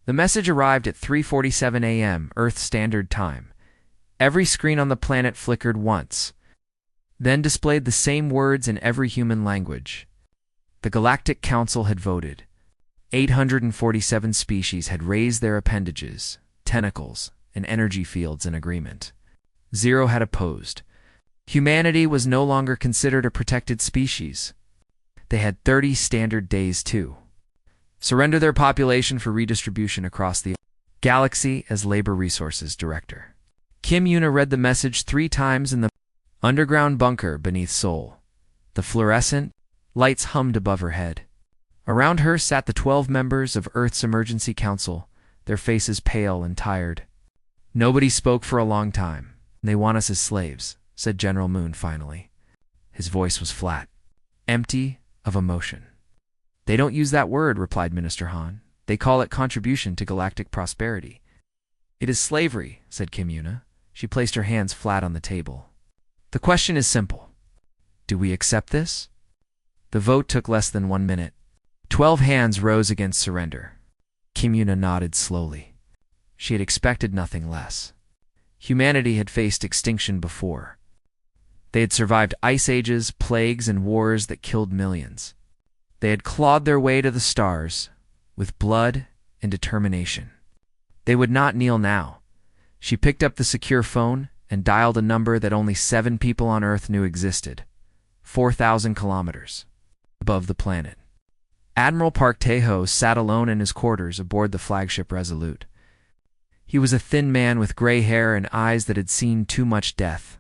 The message arrived at 3:47 a.m. Earth Standard Time. Every screen on the planet flickered once, then displayed the same words in every human language. The Galactic Council had voted. 847 species had raised their appendages, tentacles, and energy fields in agreement. 0 had opposed. Humanity was no longer considered a protected species. They had 30 standard days to surrender their population for redistribution across the galaxy as Labor Resources Director. Kim Yuna read the message 3 times in the underground bunker beneath Seoul. The fluorescent lights hummed above her head. Around her sat the 12 members of Earth's Emergency Council, their faces pale and tired. Nobody spoke for a long time. They want us as slaves, said General Moon finally. His voice was flat, empty of emotion. They don't use that word, replied Minister Han. They call it contribution to galactic prosperity. It is slavery, said Kim Yuna. She placed her hands flat on the table. The question is simple. Do we accept this? The vote took less than 1 minute. 12 hands rose against surrender. Kim Yuna nodded slowly. She had expected nothing less. Humanity had faced extinction before. They had survived ice ages, plagues, and wars that killed millions. They had clawed their way to the stars with blood and determination. They would not kneel now. She picked up the secure phone and dialed a number that only 7 people on Earth knew existed, 4,000 kilometers above the planet. Admiral Park Tae-ho sat alone in his quarters aboard the flagship Resolute. He was a thin man with gray hair and eyes that had seen too much death.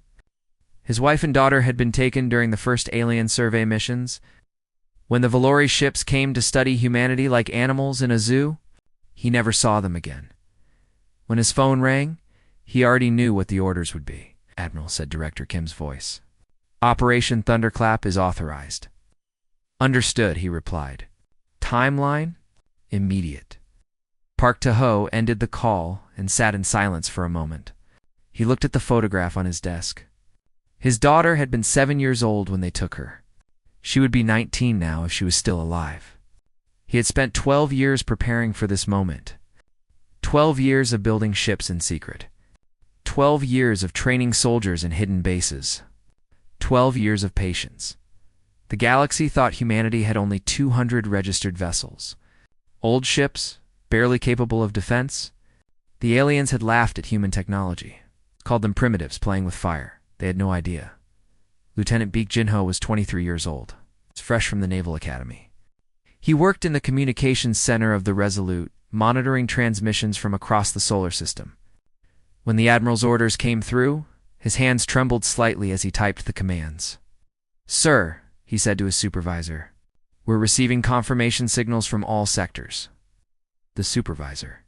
His wife and daughter had been taken during the first alien survey missions. When the Valori ships came to study humanity like animals in a zoo, he never saw them again. When his phone rang, he already knew what the orders would be. Admiral, said Director Kim's voice. Operation Thunderclap is authorized. Understood, he replied. Timeline? Immediate. Park Tae-ho ended the call and sat in silence for a moment. He looked at the photograph on his desk. His daughter had been 7 years old when they took her. She would be 19 now if she was still alive. He had spent 12 years preparing for this moment. 12 years of building ships in secret. 12 years of training soldiers in hidden bases. 12 years of patience. The galaxy thought humanity had only 200 registered vessels. Old ships, barely capable of defense. The aliens had laughed at human technology, called them primitives playing with fire. They had no idea. Lieutenant Baek Jin-ho was 23 years old, fresh from the Naval Academy. He worked in the communications center of the Resolute, monitoring transmissions from across the solar system. When the Admiral's orders came through, his hands trembled slightly as he typed the commands. Sir, he said to his supervisor, we're receiving confirmation signals from all sectors. The supervisor,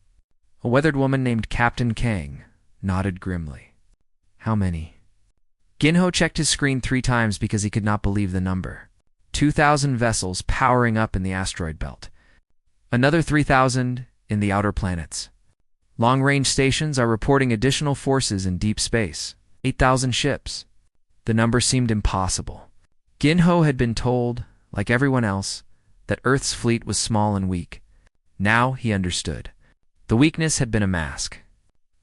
a weathered woman named Captain Kang, nodded grimly. How many? Ginho checked his screen 3 times because he could not believe the number. 2,000 vessels powering up in the asteroid belt. Another 3,000 in the outer planets. Long-range stations are reporting additional forces in deep space. 8,000 ships. The number seemed impossible. Ginho had been told, like everyone else, that Earth's fleet was small and weak. Now he understood. The weakness had been a mask.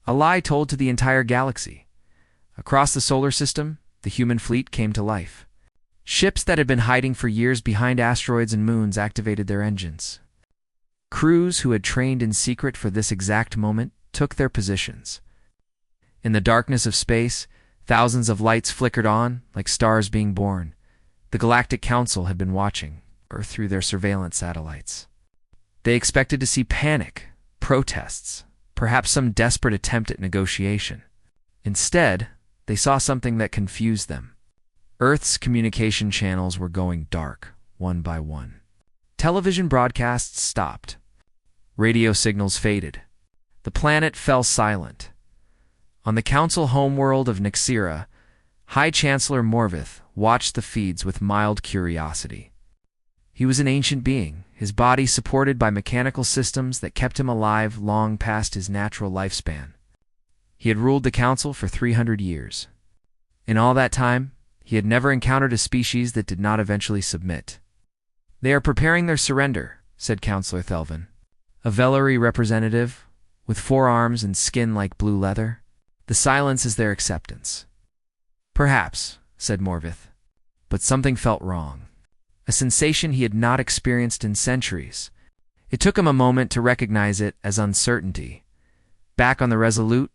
A lie told to the entire galaxy. Across the solar system, the human fleet came to life. Ships that had been hiding for years behind asteroids and moons activated their engines. Crews who had trained in secret for this exact moment took their positions. In the darkness of space, thousands of lights flickered on, like stars being born. The Galactic Council had been watching, Earth through their surveillance satellites. They expected to see panic, protests, perhaps some desperate attempt at negotiation. Instead, they saw something that confused them. Earth's communication channels were going dark, one by one. Television broadcasts stopped. Radio signals faded. The planet fell silent. On the council homeworld of Nixira, High Chancellor Morvith watched the feeds with mild curiosity. He was an ancient being, his body supported by mechanical systems that kept him alive long past his natural lifespan. He had ruled the council for 300 years. In all that time, he had never encountered a species that did not eventually submit. They are preparing their surrender, said Counselor Thelvin. A Vellery representative, with 4 arms and skin like blue leather. The silence is their acceptance. Perhaps, said Morvith, but something felt wrong. A sensation he had not experienced in centuries. It took him a moment to recognize it as uncertainty. Back on the Resolute,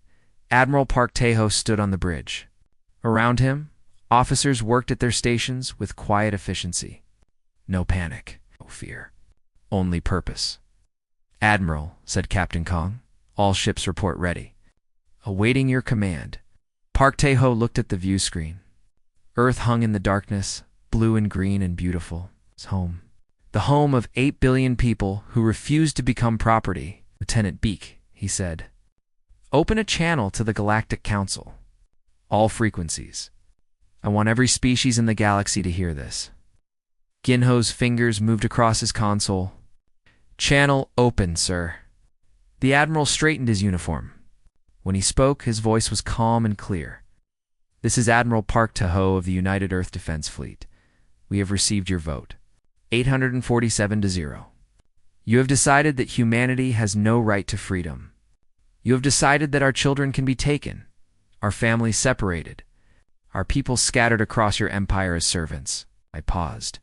Admiral Park Tejo stood on the bridge. Around him, officers worked at their stations with quiet efficiency. No panic, no fear, only purpose. Admiral, said Captain Kong, all ships report ready. Awaiting your command. Park Tejo looked at the view screen. Earth hung in the darkness, blue and green and beautiful. His home. The home of 8 billion people who refused to become property. Lieutenant Beak, he said. Open a channel to the Galactic Council. All frequencies. I want every species in the galaxy to hear this. Ginho's fingers moved across his console. Channel open, sir. The Admiral straightened his uniform. When he spoke, his voice was calm and clear. This is Admiral Park Tejo of the United Earth Defense Fleet. We have received your vote. 847 to 0. You have decided that humanity has no right to freedom. You have decided that our children can be taken, our families separated, our people scattered across your empire as servants. I paused,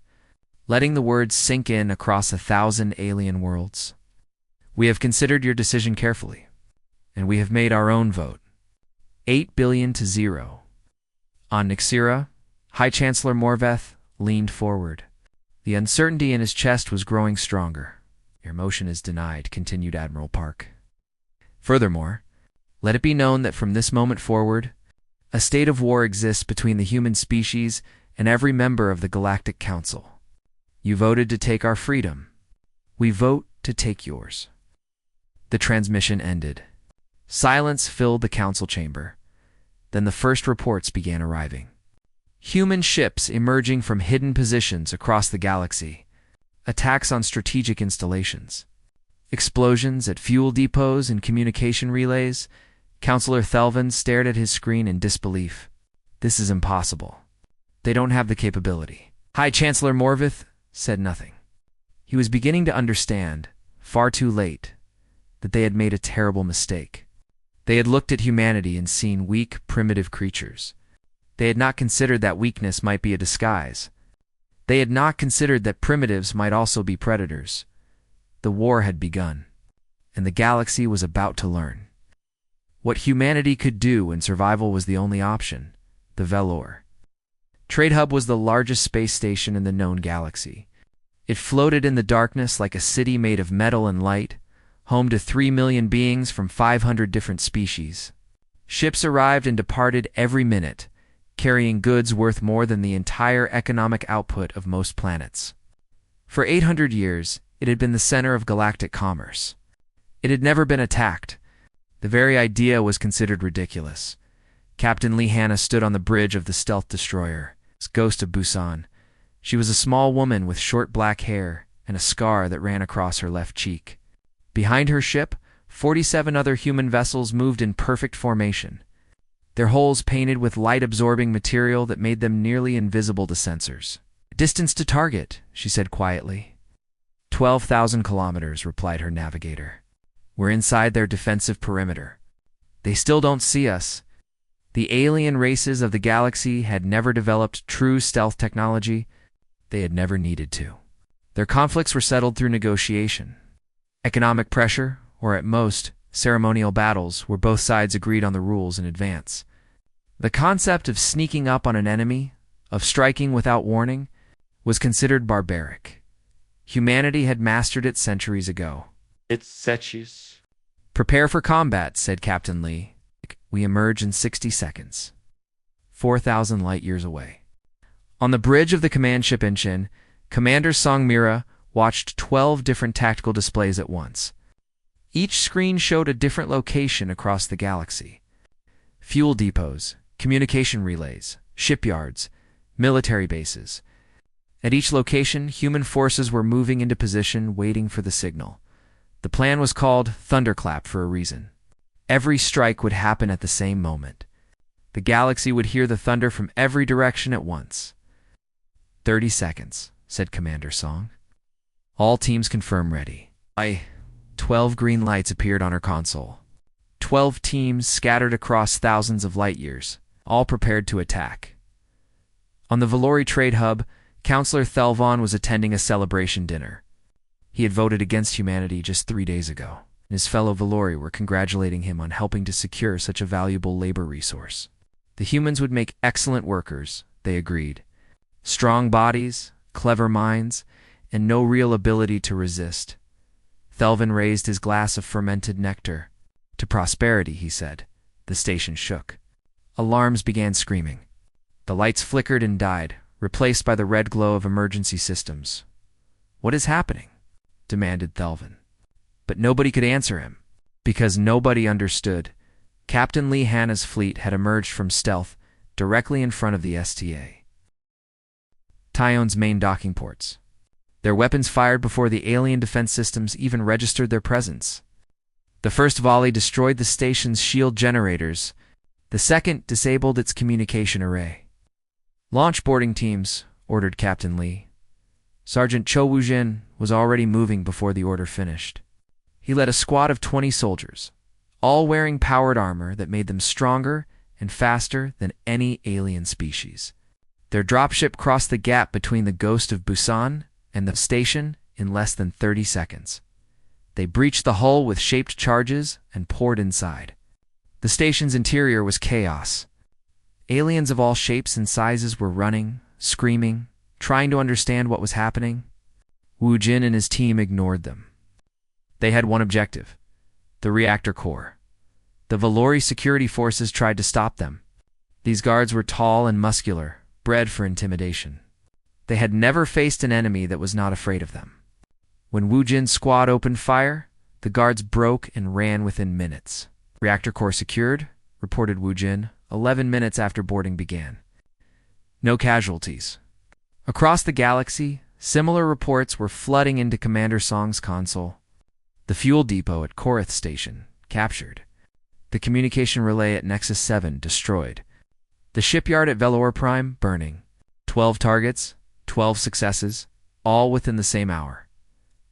letting the words sink in across 1,000 alien worlds. We have considered your decision carefully, and we have made our own vote. 8 billion to 0. On Nixira, High Chancellor Morveth leaned forward. The uncertainty in his chest was growing stronger. Your motion is denied, continued Admiral Park. Furthermore, let it be known that from this moment forward, a state of war exists between the human species and every member of the Galactic Council. You voted to take our freedom. We vote to take yours. The transmission ended. Silence filled the council chamber. Then the first reports began arriving. Human ships emerging from hidden positions across the galaxy. Attacks on strategic installations. Explosions at fuel depots and communication relays. Councillor Thelvin stared at his screen in disbelief. This is impossible. They don't have the capability. High Chancellor Morvith said nothing. He was beginning to understand, far too late, that they had made a terrible mistake. They had looked at humanity and seen weak, primitive creatures. They had not considered that weakness might be a disguise. They had not considered that primitives might also be predators. The war had begun, and the galaxy was about to learn. What humanity could do when survival was the only option, the Velour. Trade Hub was the largest space station in the known galaxy. It floated in the darkness like a city made of metal and light, home to 3 million beings from 500 different species. Ships arrived and departed every minute, carrying goods worth more than the entire economic output of most planets. For 800 years, it had been the center of galactic commerce. It had never been attacked. The very idea was considered ridiculous. Captain Lee Hanna stood on the bridge of the stealth destroyer, Ghost of Busan. She was a small woman with short black hair and a scar that ran across her left cheek. Behind her ship, 47 other human vessels moved in perfect formation, their hulls painted with light-absorbing material that made them nearly invisible to sensors. Distance to target, she said quietly. 12,000 kilometers, replied her navigator. We're inside their defensive perimeter. They still don't see us. The alien races of the galaxy had never developed true stealth technology. They had never needed to. Their conflicts were settled through negotiation. Economic pressure, or at most, ceremonial battles, where both sides agreed on the rules in advance. The concept of sneaking up on an enemy, of striking without warning, was considered barbaric. Humanity had mastered it centuries ago. It's Setchius. Prepare for combat, said Captain Lee. We emerge in 60 seconds. 4,000 light-years away. On the bridge of the command ship Inchin, Commander Song Mira watched 12 different tactical displays at once. Each screen showed a different location across the galaxy. Fuel depots, communication relays, shipyards, military bases. At each location, human forces were moving into position, waiting for the signal. The plan was called Thunderclap for a reason. Every strike would happen at the same moment. The galaxy would hear the thunder from every direction at once. 30 seconds, said Commander Song. All teams confirm ready. 12 green lights appeared on her console. 12 teams scattered across thousands of light years, all prepared to attack. On the Valori trade hub, Counselor Thelvon was attending a celebration dinner. He had voted against humanity just 3 days ago, and his fellow Valori were congratulating him on helping to secure such a valuable labor resource. The humans would make excellent workers, they agreed. Strong bodies, clever minds, and no real ability to resist. Thelvin raised his glass of fermented nectar. To prosperity, he said. The station shook. Alarms began screaming. The lights flickered and died, replaced by the red glow of emergency systems. "What is happening?" demanded Thelvin. But nobody could answer him, because nobody understood. Captain Lee Hanna's fleet had emerged from stealth directly in front of the STA. Tyon's main docking ports. Their weapons fired before the alien defense systems even registered their presence. The first volley destroyed the station's shield generators. The second disabled its communication array. "Launch boarding teams," ordered Captain Lee. Sergeant Cho Woo-jin was already moving before the order finished. He led a squad of 20 soldiers, all wearing powered armor that made them stronger and faster than any alien species. Their dropship crossed the gap between the Ghost of Busan and the station in less than 30 seconds. They breached the hull with shaped charges and poured inside. The station's interior was chaos. Aliens of all shapes and sizes were running, screaming, trying to understand what was happening. Wu Jin and his team ignored them. They had one objective: the reactor core. The Valori security forces tried to stop them. These guards were tall and muscular, bred for intimidation. They had never faced an enemy that was not afraid of them. When Wu Jin's squad opened fire, the guards broke and ran within minutes. "Reactor core secured," reported Wu Jin, 11 minutes after boarding began. "No casualties." Across the galaxy, similar reports were flooding into Commander Song's console. The fuel depot at Korath Station, captured. The communication relay at Nexus 7, destroyed. The shipyard at Velor Prime, burning. 12 targets, 12 successes, all within the same hour.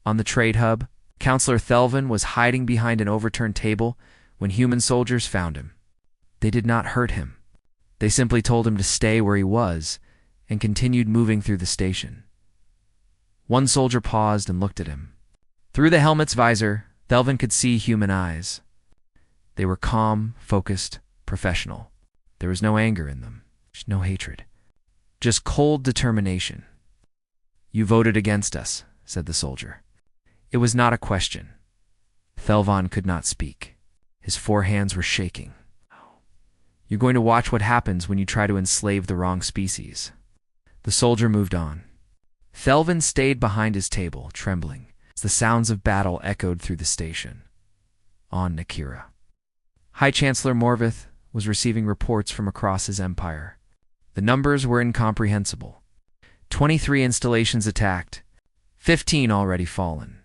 On the trade hub, Counselor Thelvin was hiding behind an overturned table when human soldiers found him. They did not hurt him. They simply told him to stay where he was and continued moving through the station. One soldier paused and looked at him. Through the helmet's visor, Thelvin could see human eyes. They were calm, focused, professional. There was no anger in them, no hatred, just cold determination. "You voted against us," said the soldier. It was not a question. Thelvon could not speak. His 4 hands were shaking. "You're going to watch what happens when you try to enslave the wrong species." The soldier moved on. Thelvin stayed behind his table, trembling, as the sounds of battle echoed through the station. On Nakira. High Chancellor Morvith was receiving reports from across his empire. The numbers were incomprehensible. 23 installations attacked, 15 already fallen.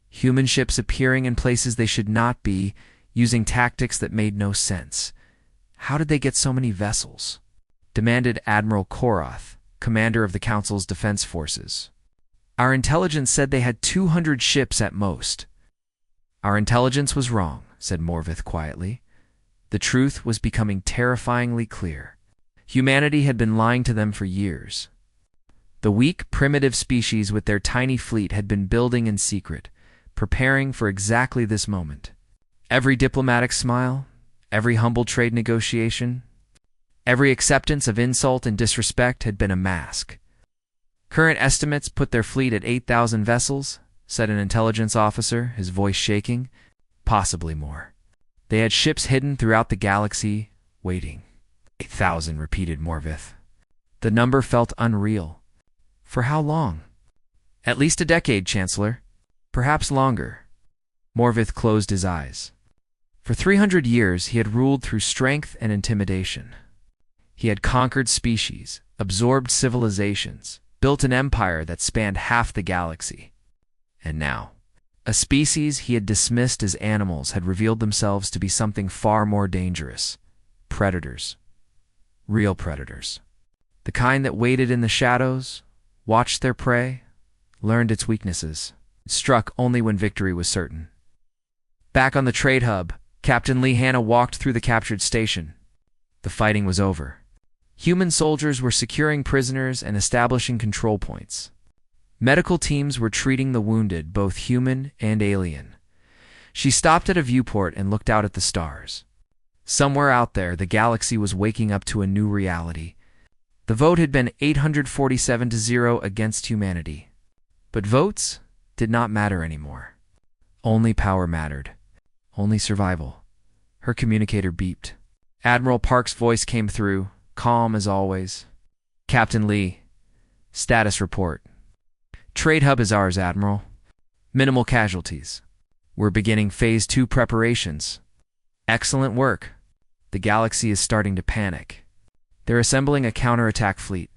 Human ships appearing in places they should not be, using tactics that made no sense. How did they get so many vessels? Demanded Admiral Korath, commander of the Council's defense forces. Our intelligence said they had 200 ships at most. Our intelligence was wrong, said Morvith quietly. The truth was becoming terrifyingly clear. Humanity had been lying to them for years. The weak, primitive species with their tiny fleet had been building in secret, preparing for exactly this moment. Every diplomatic smile, every humble trade negotiation, every acceptance of insult and disrespect had been a mask. Current estimates put their fleet at 8,000 vessels, said an intelligence officer, his voice shaking. Possibly more. They had ships hidden throughout the galaxy, waiting. 8,000, repeated Morvith. The number felt unreal. For how long? At least a decade, Chancellor. Perhaps longer. Morvith closed his eyes. For 300 years he had ruled through strength and intimidation. He had conquered species, absorbed civilizations, built an empire that spanned half the galaxy. And now, a species he had dismissed as animals had revealed themselves to be something far more dangerous. Predators. Real predators. The kind that waited in the shadows, watched their prey, learned its weaknesses, struck only when victory was certain. Back on the trade hub, Captain Lee Hanna walked through the captured station. The fighting was over. Human soldiers were securing prisoners and establishing control points. Medical teams were treating the wounded, both human and alien. She stopped at a viewport and looked out at the stars. Somewhere out there, the galaxy was waking up to a new reality. The vote had been 847-0 against humanity. But votes did not matter anymore. Only power mattered. Only survival. Her communicator beeped. Admiral Park's voice came through, calm as always. Captain Lee, status report. Trade hub is ours, Admiral. Minimal casualties. We're beginning Phase 2 preparations. Excellent work. The galaxy is starting to panic. They're assembling a counterattack fleet.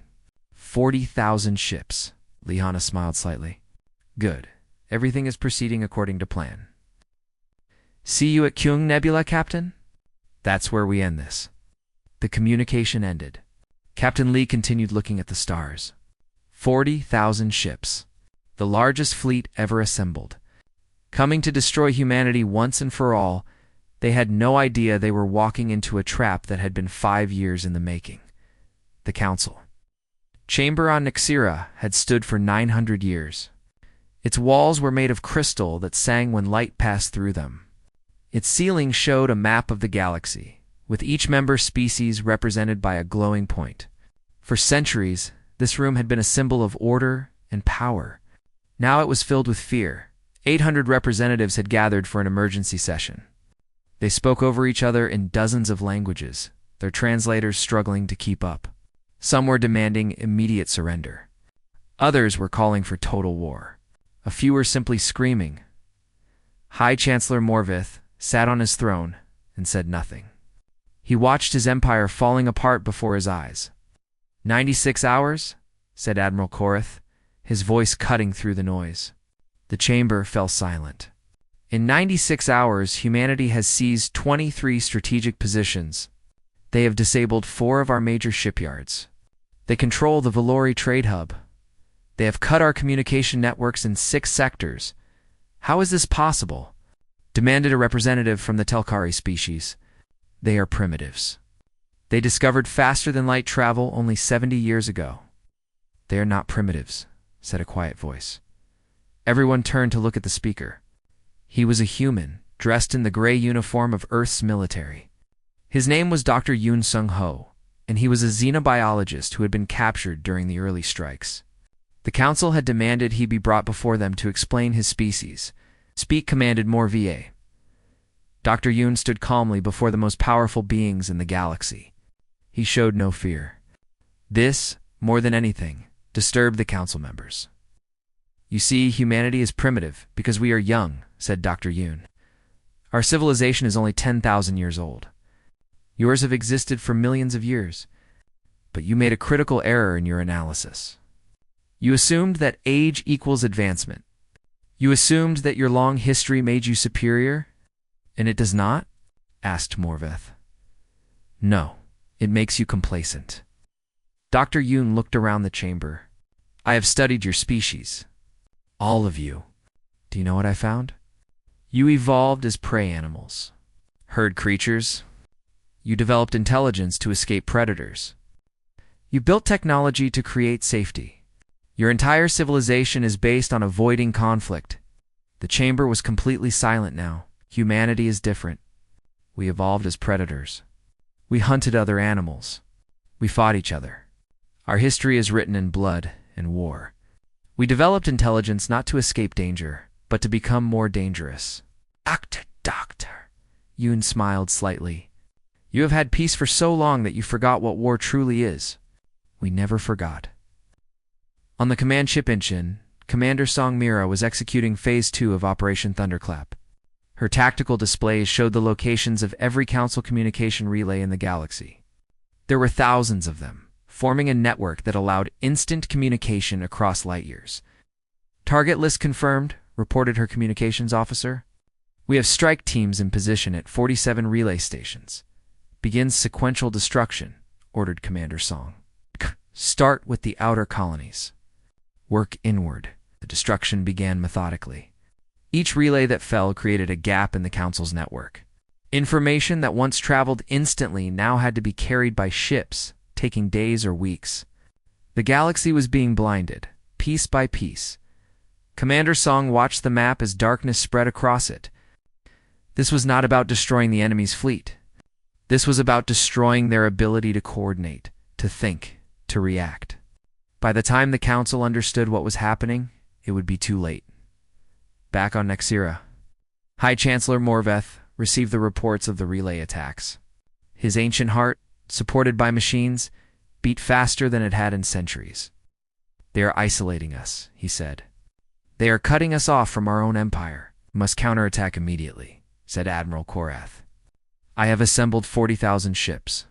40,000 ships. Lihana smiled slightly. Good. Everything is proceeding according to plan. See you at Kyung Nebula, Captain? That's where we end this. The communication ended. Captain Lee continued looking at the stars. 40,000 ships. The largest fleet ever assembled. Coming to destroy humanity once and for all, they had no idea they were walking into a trap that had been 5 years in the making. The Council. Chamber on Nixira had stood for 900 years. Its walls were made of crystal that sang when light passed through them. Its ceiling showed a map of the galaxy, with each member species represented by a glowing point. For centuries, this room had been a symbol of order and power. Now it was filled with fear. 800 representatives had gathered for an emergency session. They spoke over each other in dozens of languages, their translators struggling to keep up. Some were demanding immediate surrender. Others were calling for total war. A few were simply screaming. High Chancellor Morvith sat on his throne and said nothing. He watched his empire falling apart before his eyes. 96 hours, said Admiral Korath, his voice cutting through the noise. The chamber fell silent. In 96 hours, humanity has seized 23 strategic positions. They have disabled 4 of our major shipyards. They control the Valori trade hub. They have cut our communication networks in 6 sectors. How is this possible? Demanded a representative from the Telkari species. They are primitives. They discovered faster-than-light travel only 70 years ago. They are not primitives, said a quiet voice. Everyone turned to look at the speaker. He was a human, dressed in the gray uniform of Earth's military. His name was Dr. Yoon Sung-ho, and he was a xenobiologist who had been captured during the early strikes. The council had demanded he be brought before them to explain his species. Speak, commanded Morvier. Dr. Yoon stood calmly before the most powerful beings in the galaxy. He showed no fear. This, more than anything, disturbed the council members. You see, humanity is primitive because we are young, said Dr. Yoon. Our civilization is only 10,000 years old. Yours have existed for millions of years, but you made a critical error in your analysis. You assumed that age equals advancement. You assumed that your long history made you superior, and it does not? Asked Morveth. No, it makes you complacent. Dr. Yoon looked around the chamber. I have studied your species. All of you. Do you know what I found? You evolved as prey animals. Herd creatures. You developed intelligence to escape predators. You built technology to create safety. Your entire civilization is based on avoiding conflict. The chamber was completely silent now. Humanity is different. We evolved as predators. We hunted other animals. We fought each other. Our history is written in blood and war. We developed intelligence not to escape danger, but to become more dangerous. Doctor. Yoon smiled slightly. You have had peace for so long that you forgot what war truly is. We never forgot. On the command ship Inchin, Commander Song Mira was executing Phase 2 of Operation Thunderclap. Her tactical displays showed the locations of every council communication relay in the galaxy. There were thousands of them, forming a network that allowed instant communication across light years. Target list confirmed, reported her communications officer. We have strike teams in position at 47 relay stations. Begins sequential destruction, ordered Commander Song. Start with the outer colonies. Work inward. The destruction began methodically. Each relay that fell created a gap in the Council's network. Information that once traveled instantly now had to be carried by ships, taking days or weeks. The galaxy was being blinded, piece by piece. Commander Song watched the map as darkness spread across it. This was not about destroying the enemy's fleet. This was about destroying their ability to coordinate, to think, to react. By the time the Council understood what was happening, it would be too late. Back on Nexira, High Chancellor Morveth received the reports of the relay attacks. His ancient heart, supported by machines, beat faster than it had in centuries. "They are isolating us," he said. "They are cutting us off from our own empire. We must counterattack immediately," said Admiral Korath. "I have assembled 40,000 ships,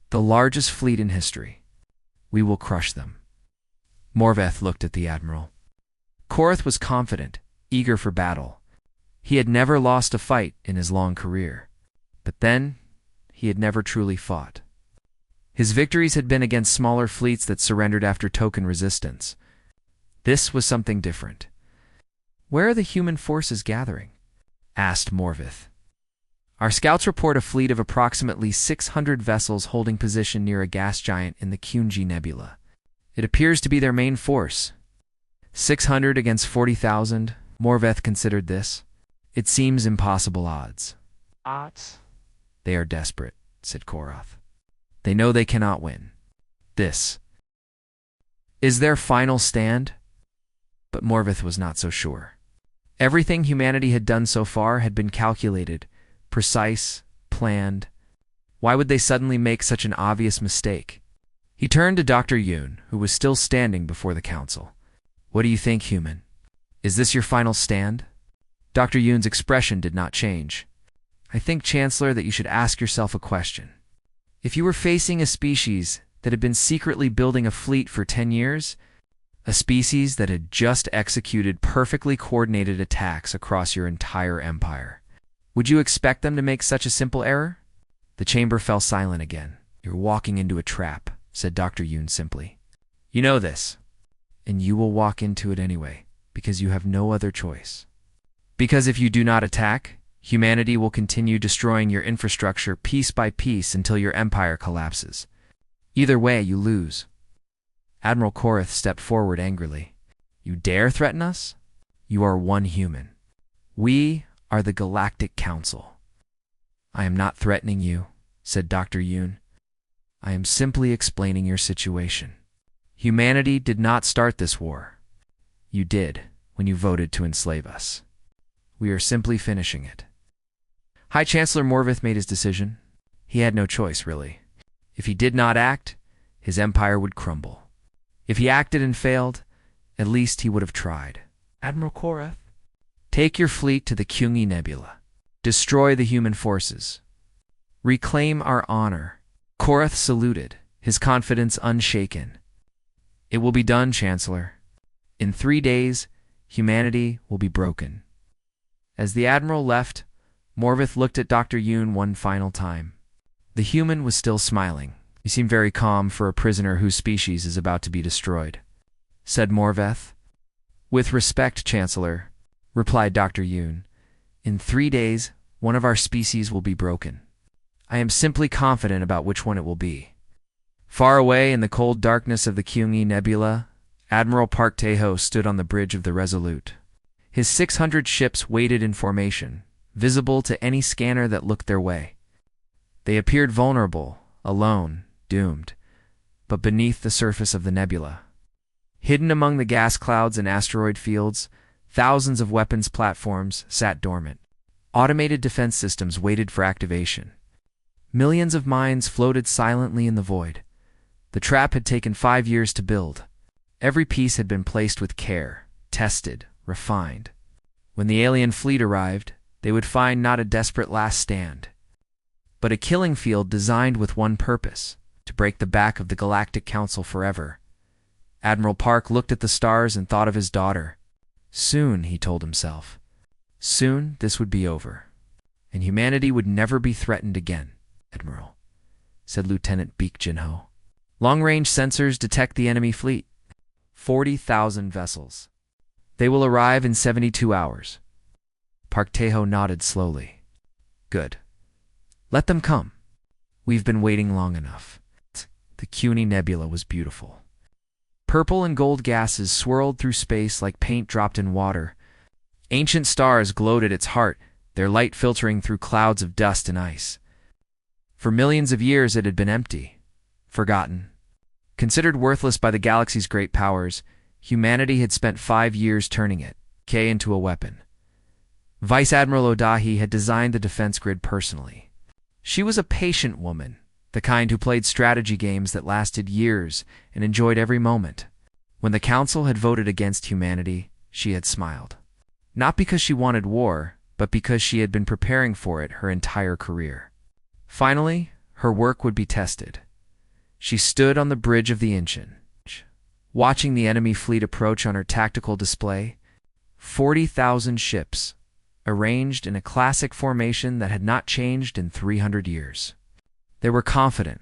the largest fleet in history. We will crush them." Morveth looked at the admiral. Korath was confident, eager for battle. He had never lost a fight in his long career. But then, he had never truly fought. His victories had been against smaller fleets that surrendered after token resistance. This was something different. "Where are the human forces gathering?" asked Morveth. "Our scouts report a fleet of approximately 600 vessels holding position near a gas giant in the Kyunji Nebula. It appears to be their main force." 600 against 40,000, Morveth considered this. It seems impossible odds. Odds? "They are desperate," said Korath. "They know they cannot win. This is their final stand?" But Morveth was not so sure. Everything humanity had done so far had been calculated, precise, planned. Why would they suddenly make such an obvious mistake? He turned to Dr. Yoon, who was still standing before the council. "What do you think, human? Is this your final stand?" Dr. Yoon's expression did not change. "I think, Chancellor, that you should ask yourself a question. If you were facing a species that had been secretly building a fleet for 10 years, a species that had just executed perfectly coordinated attacks across your entire empire, would you expect them to make such a simple error?" The chamber fell silent again. "You're walking into a trap," said Dr. Yoon simply. "You know this, and you will walk into it anyway, because you have no other choice. Because if you do not attack, humanity will continue destroying your infrastructure piece by piece until your empire collapses. Either way, you lose." Admiral Korath stepped forward angrily. "You dare threaten us? You are one human. We are the Galactic Council." "I am not threatening you," said Dr. Yoon. "I am simply explaining your situation. Humanity did not start this war. You did when you voted to enslave us. We are simply finishing it." High Chancellor Morveth made his decision. He had no choice, really. If he did not act, his empire would crumble. If he acted and failed, at least he would have tried. "Admiral Korath, take your fleet to the Kyungi Nebula. Destroy the human forces. Reclaim our honor." Korath saluted, his confidence unshaken. "It will be done, Chancellor. In 3 days, humanity will be broken." As the admiral left, Morveth looked at Dr. Yoon one final time. The human was still smiling. "You seem very calm for a prisoner whose species is about to be destroyed," said Morveth. "With respect, Chancellor," replied Dr. Yoon, "in 3 days, one of our species will be broken. I am simply confident about which one it will be." Far away in the cold darkness of the Kyungi Nebula, Admiral Park Tae-ho stood on the bridge of the Resolute. His 600 ships waited in formation, visible to any scanner that looked their way. They appeared vulnerable, alone, doomed, but beneath the surface of the nebula, hidden among the gas clouds and asteroid fields, thousands of weapons platforms sat dormant. Automated defense systems waited for activation. Millions of mines floated silently in the void. The trap had taken 5 years to build. Every piece had been placed with care, tested, refined. When the alien fleet arrived, they would find not a desperate last stand, but a killing field designed with one purpose: to break the back of the Galactic Council forever. Admiral Park looked at the stars and thought of his daughter. Soon, he told himself. Soon, this would be over, and humanity would never be threatened again. "Admiral," said Lieutenant Baek Jin-ho. "Long-range sensors detect the enemy fleet. 40,000 vessels. They will arrive in 72 hours. Park Tae-ho nodded slowly. Good. Let them come. We've been waiting long enough. The CUNY Nebula was beautiful. Purple and gold gases swirled through space like paint dropped in water. Ancient stars glowed at its heart, their light filtering through clouds of dust and ice. For millions of years it had been empty, forgotten. Considered worthless by the galaxy's great powers, humanity had spent 5 years turning it, into a weapon. Vice Admiral Odahi had designed the defense grid personally. She was a patient woman, the kind who played strategy games that lasted years and enjoyed every moment. When the Council had voted against humanity, she had smiled. Not because she wanted war, but because she had been preparing for it her entire career. Finally, her work would be tested. She stood on the bridge of the Inchin, watching the enemy fleet approach on her tactical display. 40,000 ships, arranged in a classic formation that had not changed in 300 years. They were confident,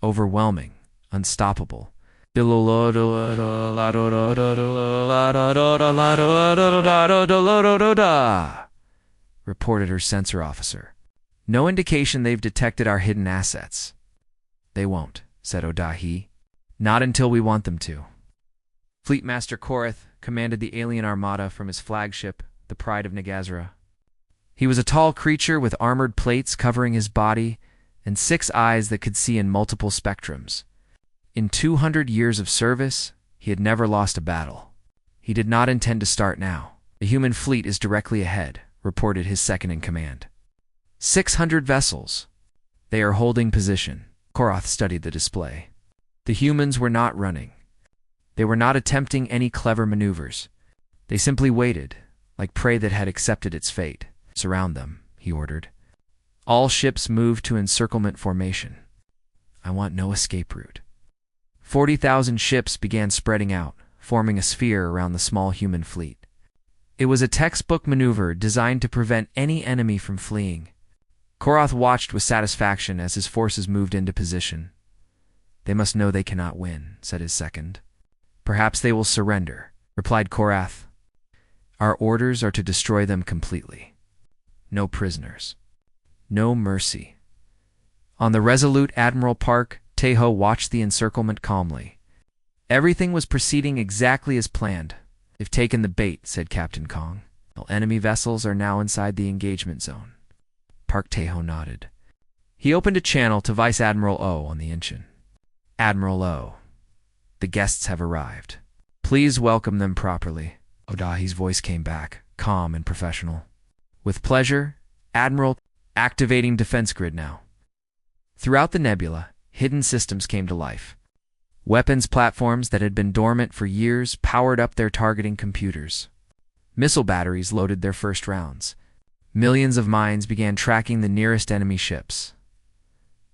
overwhelming, unstoppable. Reported her sensor officer. No indication they've detected our hidden assets. They won't, said Odahi. Not until we want them to. Fleetmaster Korath commanded the alien armada from his flagship, the Pride of Nagazra. He was a tall creature with armored plates covering his body and 6 eyes that could see in multiple spectrums. In 200 years of service, he had never lost a battle. He did not intend to start now. The human fleet is directly ahead, reported his second-in-command. 600 vessels. They are holding position. Korath studied the display. The humans were not running. They were not attempting any clever maneuvers. They simply waited, like prey that had accepted its fate. Surround them, he ordered. All ships moved to encirclement formation. I want no escape route. 40,000 ships began spreading out, forming a sphere around the small human fleet. It was a textbook maneuver designed to prevent any enemy from fleeing. Korath watched with satisfaction as his forces moved into position. They must know they cannot win, said his second. Perhaps they will surrender, replied Korath. Our orders are to destroy them completely. No prisoners. No mercy. On the resolute Admiral Park, Tae-ho watched the encirclement calmly. Everything was proceeding exactly as planned. They've taken the bait, said Captain Kong. Enemy vessels are now inside the engagement zone. Park Tae-ho nodded. He opened a channel to Vice Admiral O on the Inchin. Admiral O, the guests have arrived. Please welcome them properly. Odahi's voice came back, calm and professional. With pleasure, Admiral, activating defense grid now. Throughout the nebula, hidden systems came to life. Weapons platforms that had been dormant for years powered up their targeting computers. Missile batteries loaded their first rounds. Millions of mines began tracking the nearest enemy ships.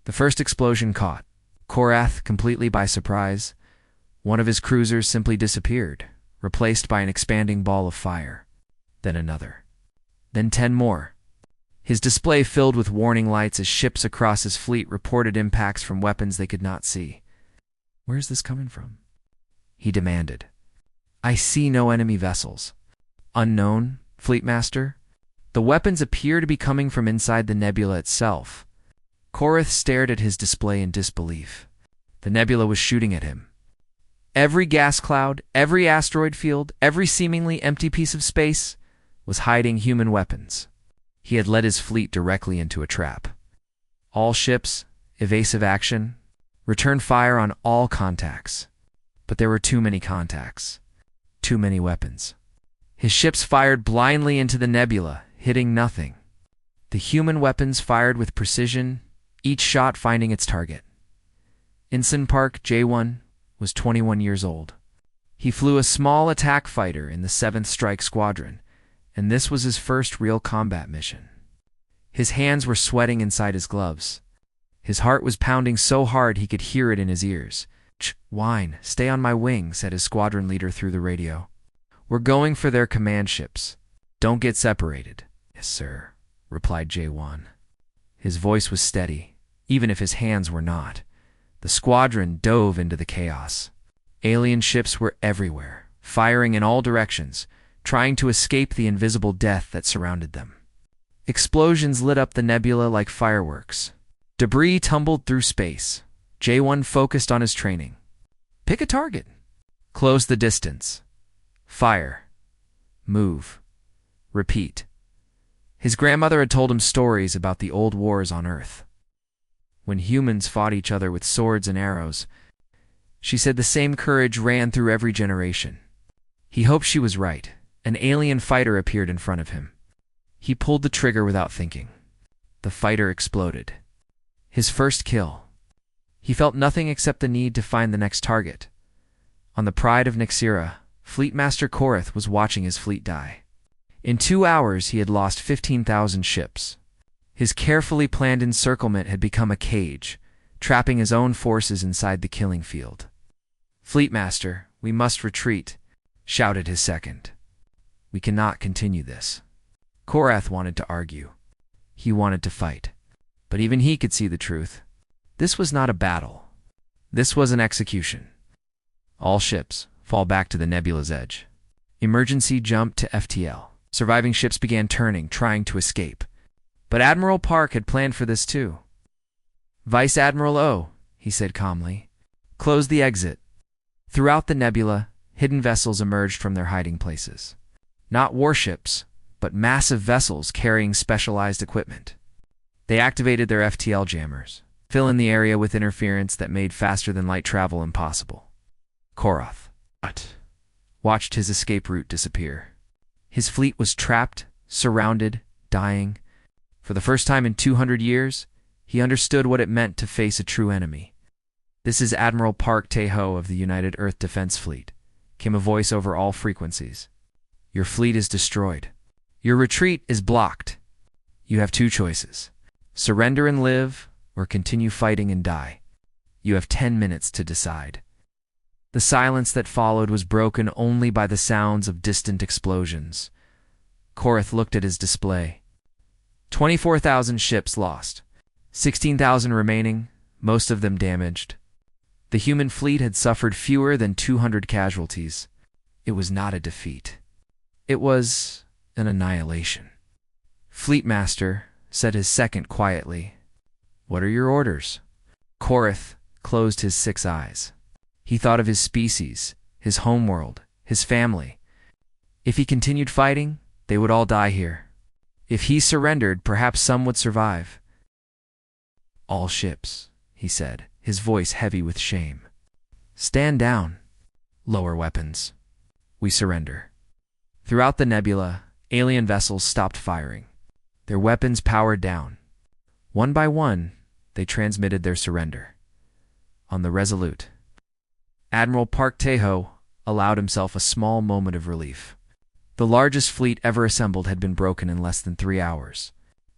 The first explosion caught Korath completely by surprise. One of his cruisers simply disappeared, replaced by an expanding ball of fire. Then another. Then 10 more. His display filled with warning lights as ships across his fleet reported impacts from weapons they could not see. Where's this coming from? He demanded. I see no enemy vessels. Unknown, Fleetmaster? The weapons appear to be coming from inside the nebula itself. Korath stared at his display in disbelief. The nebula was shooting at him. Every gas cloud, every asteroid field, every seemingly empty piece of space was hiding human weapons. He had led his fleet directly into a trap. All ships, evasive action, return fire on all contacts. But there were too many contacts. Too many weapons. His ships fired blindly into the nebula, hitting nothing. The human weapons fired with precision, each shot finding its target. Ensign Park J1 was 21 years old. He flew a small attack fighter in the 7th Strike Squadron, and this was his first real combat mission. His hands were sweating inside his gloves. His heart was pounding so hard he could hear it in his ears. Wine, stay on my wing, said his squadron leader through the radio. We're going for their command ships. Don't get separated. Yes, sir, replied J1. His voice was steady, even if his hands were not. The squadron dove into the chaos. Alien ships were everywhere, firing in all directions, trying to escape the invisible death that surrounded them. Explosions lit up the nebula like fireworks. Debris tumbled through space. J1 focused on his training. Pick a target. Close the distance. Fire. Move. Repeat. His grandmother had told him stories about the old wars on Earth. When humans fought each other with swords and arrows, she said the same courage ran through every generation. He hoped she was right. An alien fighter appeared in front of him. He pulled the trigger without thinking. The fighter exploded. His first kill. He felt nothing except the need to find the next target. On the Pride of Nyxera, Fleetmaster Korath was watching his fleet die. In 2 hours, he had lost 15,000 ships. His carefully planned encirclement had become a cage, trapping his own forces inside the killing field. "Fleetmaster, we must retreat," shouted his second. "We cannot continue this." Korath wanted to argue. He wanted to fight. But even he could see the truth. This was not a battle. This was an execution. All ships, fall back to the nebula's edge. Emergency jump to FTL. Surviving ships began turning, trying to escape. But Admiral Park had planned for this too. "Vice Admiral O," he said calmly, "close the exit." Throughout the nebula, hidden vessels emerged from their hiding places. Not warships, but massive vessels carrying specialized equipment. They activated their FTL jammers, filling the area with interference that made faster-than-light travel impossible. Korath watched his escape route disappear. His fleet was trapped, surrounded, dying. For the first time in 200 years, he understood what it meant to face a true enemy. "This is Admiral Park Tae-ho of the United Earth Defense Fleet," came a voice over all frequencies. "Your fleet is destroyed. Your retreat is blocked. You have 2 choices. Surrender and live, or continue fighting and die. You have 10 minutes to decide." The silence that followed was broken only by the sounds of distant explosions. Korath looked at his display. 24,000 ships lost. 16,000 remaining, most of them damaged. The human fleet had suffered fewer than 200 casualties. It was not a defeat. It was an annihilation. "Fleetmaster," said his second quietly, "what are your orders?" Korath closed his 6 eyes. He thought of his species, his homeworld, his family. If he continued fighting, they would all die here. If he surrendered, perhaps some would survive. "All ships," he said, his voice heavy with shame. "Stand down. Lower weapons. We surrender." Throughout the nebula, alien vessels stopped firing. Their weapons powered down. One by one, they transmitted their surrender. On the Resolute, Admiral Park Tae-ho allowed himself a small moment of relief. The largest fleet ever assembled had been broken in less than 3 hours.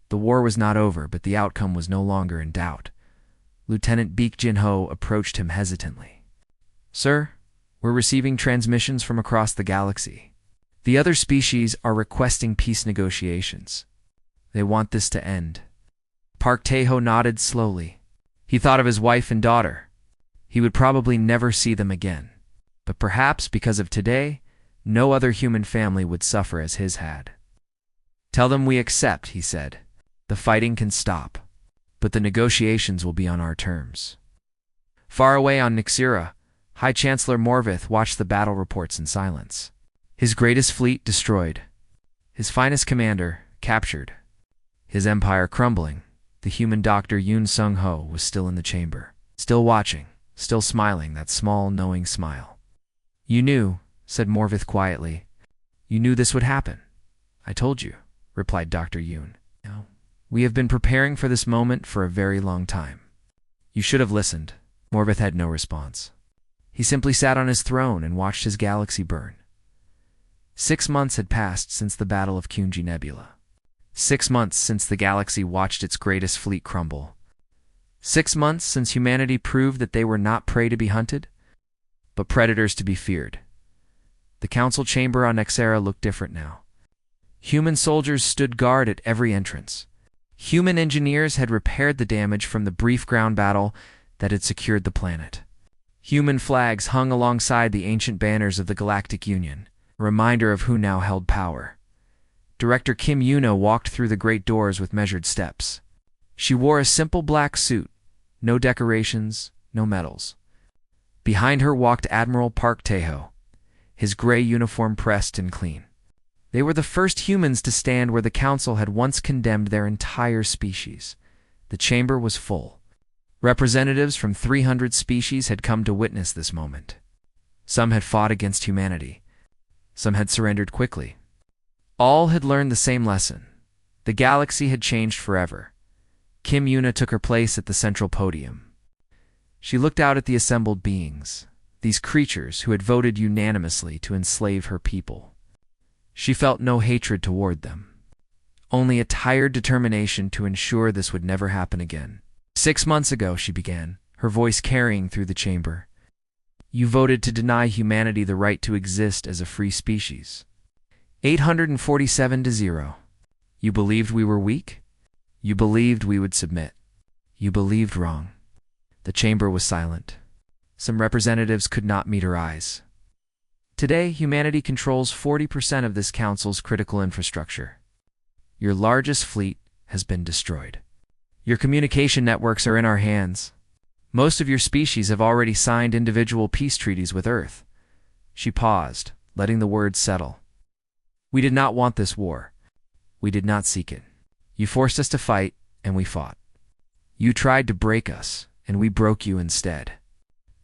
The war was not over, but the outcome was no longer in doubt. Lieutenant Baek Jin-ho approached him hesitantly. "Sir, we're receiving transmissions from across the galaxy. The other species are requesting peace negotiations. They want this to end." Park Tae-ho nodded slowly. He thought of his wife and daughter. He would probably never see them again. But perhaps because of today, no other human family would suffer as his had. "Tell them we accept," he said. "The fighting can stop, but the negotiations will be on our terms." Far away on Nyxera, High Chancellor Morvith watched the battle reports in silence. His greatest fleet destroyed. His finest commander captured. His empire crumbling. The human doctor Yoon Sung-ho was still in the chamber, still watching, still smiling that small, knowing smile. "You knew," said Morvith quietly. "You knew this would happen." "I told you," replied Dr. Yoon. "No. We have been preparing for this moment for a very long time." "You should have listened." Morvith had no response. He simply sat on his throne and watched his galaxy burn. 6 months had passed since the Battle of Kyunji Nebula. 6 months since the galaxy watched its greatest fleet crumble. 6 months since humanity proved that they were not prey to be hunted, but predators to be feared. The council chamber on Nyxera looked different now. Human soldiers stood guard at every entrance. Human engineers had repaired the damage from the brief ground battle that had secured the planet. Human flags hung alongside the ancient banners of the Galactic Union, a reminder of who now held power. Director Kim Yuna walked through the great doors with measured steps. She wore a simple black suit, no decorations, no medals. Behind her walked Admiral Park Tae-ho, his gray uniform pressed and clean. They were the first humans to stand where the Council had once condemned their entire species. The chamber was full. Representatives from 300 species had come to witness this moment. Some had fought against humanity. Some had surrendered quickly. All had learned the same lesson. The galaxy had changed forever. Kim Yuna took her place at the central podium. She looked out at the assembled beings, these creatures who had voted unanimously to enslave her people. She felt no hatred toward them, only a tired determination to ensure this would never happen again. 6 months ago, she began, her voice carrying through the chamber. You voted to deny humanity the right to exist as a free species. 847 to 0. You believed we were weak? You believed we would submit. You believed wrong. The chamber was silent. Some representatives could not meet her eyes. Today, humanity controls 40% of this council's critical infrastructure. Your largest fleet has been destroyed. Your communication networks are in our hands. Most of your species have already signed individual peace treaties with Earth. She paused, letting the words settle. We did not want this war. We did not seek it. You forced us to fight, and we fought. You tried to break us, and we broke you instead.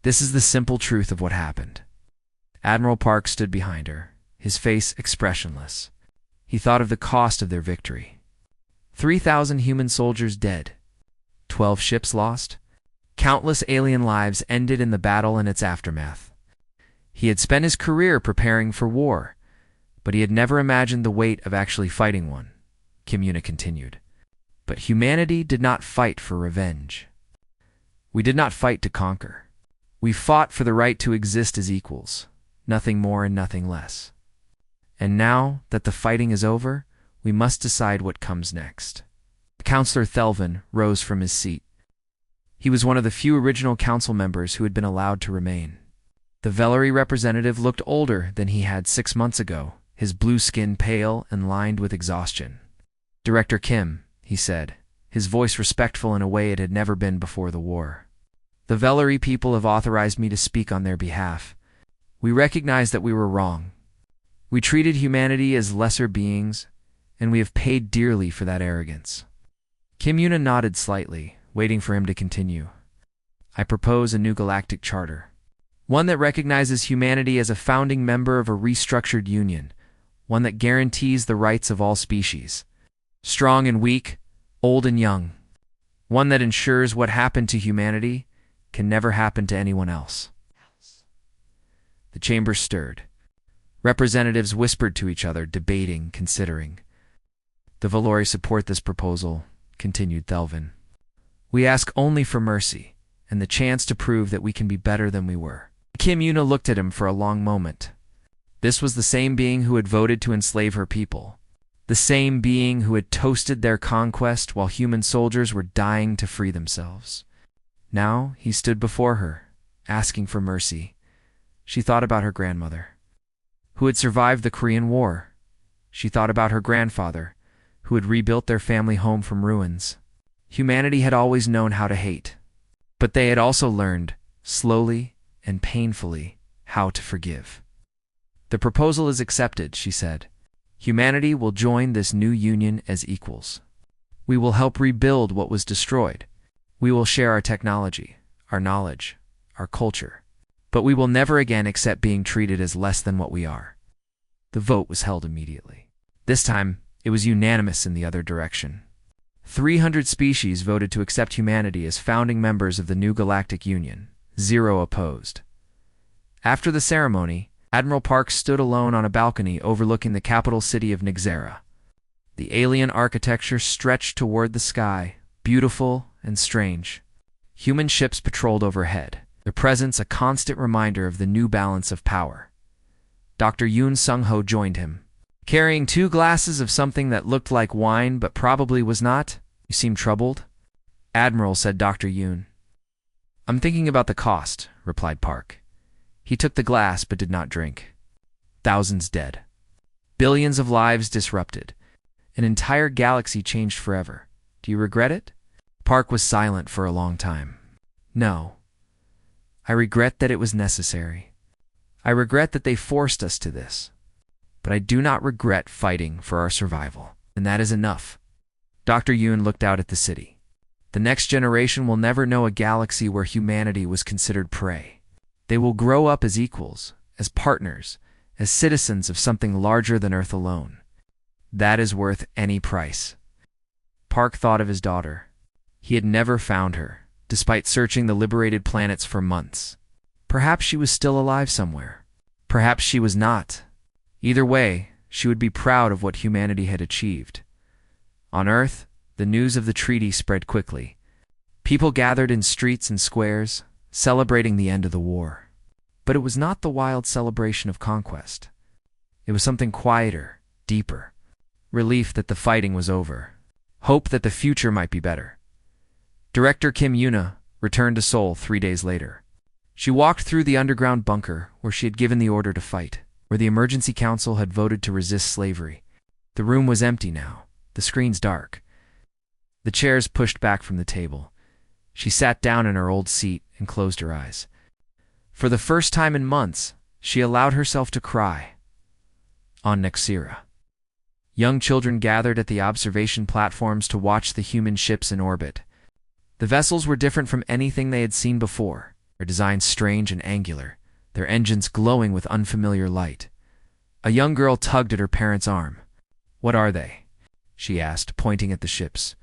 This is the simple truth of what happened. Admiral Park stood behind her, his face expressionless. He thought of the cost of their victory. 3,000 human soldiers dead. 12 ships lost. Countless alien lives ended in the battle and its aftermath. He had spent his career preparing for war, but he had never imagined the weight of actually fighting one, Kim Yuna continued. But humanity did not fight for revenge. We did not fight to conquer. We fought for the right to exist as equals, nothing more and nothing less. And now that the fighting is over, we must decide what comes next. Councillor Thelvin rose from his seat. He was one of the few original council members who had been allowed to remain. The Vellery representative looked older than he had 6 months ago, his blue skin pale and lined with exhaustion. Director Kim, he said, his voice respectful in a way it had never been before the war. The Vellery people have authorized me to speak on their behalf. We recognize that we were wrong. We treated humanity as lesser beings, and we have paid dearly for that arrogance. Kim Yuna nodded slightly, waiting for him to continue. I propose a new galactic charter. One that recognizes humanity as a founding member of a restructured union. One that guarantees the rights of all species. Strong and weak, old and young. One that ensures what happened to humanity can never happen to anyone else. The chamber stirred. Representatives whispered to each other, debating, considering. The Vellery support this proposal, continued Thelvin. We ask only for mercy, and the chance to prove that we can be better than we were. Kim Yuna looked at him for a long moment. This was the same being who had voted to enslave her people. The same being who had toasted their conquest while human soldiers were dying to free themselves. Now he stood before her, asking for mercy. She thought about her grandmother, who had survived the Korean War. She thought about her grandfather, who had rebuilt their family home from ruins. Humanity had always known how to hate, but they had also learned, slowly and painfully, how to forgive. The proposal is accepted, she said. Humanity will join this new union as equals. We will help rebuild what was destroyed. We will share our technology, our knowledge, our culture. But we will never again accept being treated as less than what we are. The vote was held immediately. This time, it was unanimous in the other direction. 300 species voted to accept humanity as founding members of the new Galactic Union. 0 opposed. After the ceremony, Admiral Park stood alone on a balcony overlooking the capital city of Nixera. The alien architecture stretched toward the sky, beautiful and strange. Human ships patrolled overhead, their presence a constant reminder of the new balance of power. Dr. Yoon Sung-ho joined him, carrying 2 glasses of something that looked like wine but probably was not. You seem troubled? Admiral, said Dr. Yoon. I'm thinking about the cost, replied Park. He took the glass but did not drink. Thousands dead. Billions of lives disrupted. An entire galaxy changed forever. Do you regret it? Park was silent for a long time. No. I regret that it was necessary. I regret that they forced us to this. But I do not regret fighting for our survival. And that is enough. Dr. Yoon looked out at the city. The next generation will never know a galaxy where humanity was considered prey. They will grow up as equals, as partners, as citizens of something larger than Earth alone. That is worth any price. Park thought of his daughter. He had never found her, despite searching the liberated planets for months. Perhaps she was still alive somewhere. Perhaps she was not. Either way, she would be proud of what humanity had achieved. On Earth, the news of the treaty spread quickly. People gathered in streets and squares, celebrating the end of the war. But it was not the wild celebration of conquest. It was something quieter, deeper. Relief that the fighting was over. Hope that the future might be better. Director Kim Yuna returned to Seoul 3 days later. She walked through the underground bunker where she had given the order to fight, where the emergency council had voted to resist slavery. The room was empty now, the screens dark. The chairs pushed back from the table. She sat down in her old seat and closed her eyes. For the first time in months, she allowed herself to cry. On Nexira. Young children gathered at the observation platforms to watch the human ships in orbit. The vessels were different from anything they had seen before, their designs strange and angular, their engines glowing with unfamiliar light. A young girl tugged at her parent's arm. "What are they?" she asked, pointing at the ships.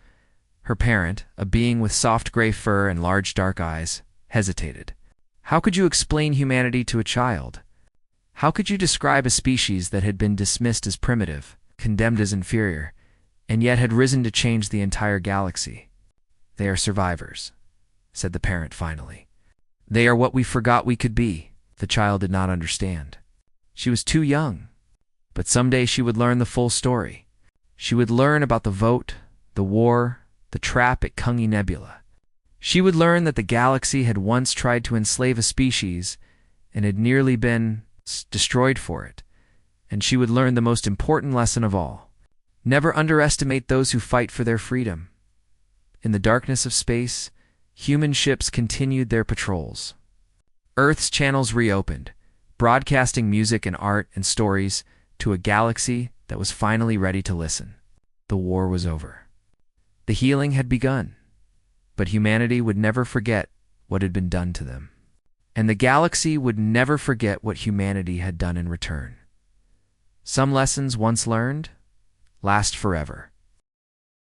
Her parent, a being with soft gray fur and large dark eyes, hesitated. How could you explain humanity to a child? How could you describe a species that had been dismissed as primitive, condemned as inferior, and yet had risen to change the entire galaxy? "They are survivors," said the parent finally. "They are what we forgot we could be." The child did not understand. She was too young. But someday she would learn the full story. She would learn about the vote, the war, the trap at Kungi Nebula. She would learn that the galaxy had once tried to enslave a species and had nearly been destroyed for it. And she would learn the most important lesson of all. Never underestimate those who fight for their freedom. In the darkness of space, human ships continued their patrols. Earth's channels reopened, broadcasting music and art and stories to a galaxy that was finally ready to listen. The war was over. The healing had begun, but humanity would never forget what had been done to them. And the galaxy would never forget what humanity had done in return. Some lessons once learned last forever.